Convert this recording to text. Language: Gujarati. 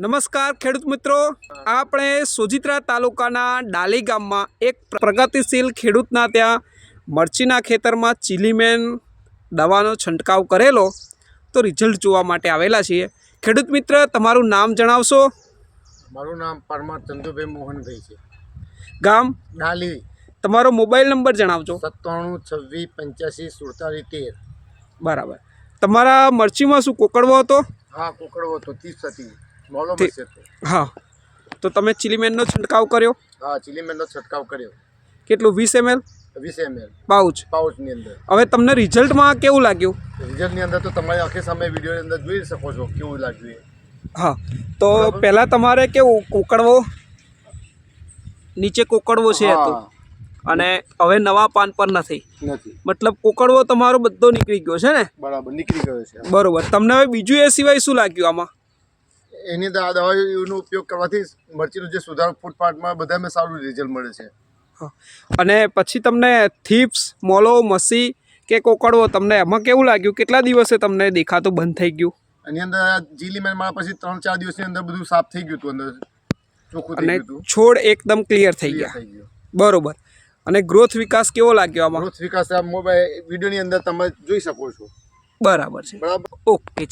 નમસ્કાર ખેડૂત મિત્રો, આપણે સોજિત્રા તાલુકાના ડાલી ગામમાં એક પ્રગતિશીલ ખેડૂતના ત્યાં મરચીના ખેતરમાં ચીલીમેન દવાનો છંટકાવ કરેલો તો રિઝલ્ટ જોવા માટે આવેલા છીએ। ખેડૂત મિત્ર, તમારું નામ જણાવશો? મારું નામ પરમાર ચંદુભાઈ મોહનભાઈ છે, ગામ ડાલી। તમારો મોબાઈલ નંબર જણાવજો। 97 26 85 47 13। બરાબર। તમારા મરચીમાં શું કોકડવો હતો? હા, કોકડવો હતો, 30 હતી, મોલો બસ હતો। હા, તો તમે ચીલીમેનનો છંટકાવ કર્યો? હા, ચીલીમેનનો છંટકાવ કર્યો। કેટલું? 20 ml 20 ml પાઉચની અંદર। હવે તમને રિઝલ્ટમાં કેવું લાગ્યું? રિઝલ્ટની અંદર તો તમારી આખી સામે વિડીયોની અંદર જોઈ શકો છો કેવું લાગ્યું એ। હા, તો પહેલાં તમારે કેવું કોકડવો, નીચે કોકડવો છે હતો અને હવે નવા પાન પર નથી, મતલબ કોકડવો તમારો બધો નીકળી ગયો છે ને? બરાબર, નીકળી ગયો છે। બરોબર। તમને હવે બીજું એ સિવાય શું લાગ્યું આમાં? એની અંદર આ દવાઈનો ઉપયોગ કરવાથી મરચીનું જે સુધાર ફૂટપાથમાં બધામાં સારું રિઝલ્ટ મળે છે। અને પછી તમને થીપ્સ, મોલો, મસી કે કોકડવો તમને એમાં કેવું લાગ્યું? કેટલા દિવસે તમને દેખાતું બંધ થઈ ગયું? એની અંદર ચીલીમેન મારા પછી 3-4 દિવસની અંદર બધું સાફ થઈ ગયું હતું, અંદર ચોખ્ખું થઈ ગયું હતું, છોડ એકદમ ક્લિયર થઈ ગયા। બરોબર। અને ગ્રોથ વિકાસ કેવો લાગ્યો આમાં? ગ્રોથ વિકાસ આ મોબાઈલ વિડીયોની અંદર તમે જોઈ શકો છો। બરાબર છે, બરાબર, ઓકે।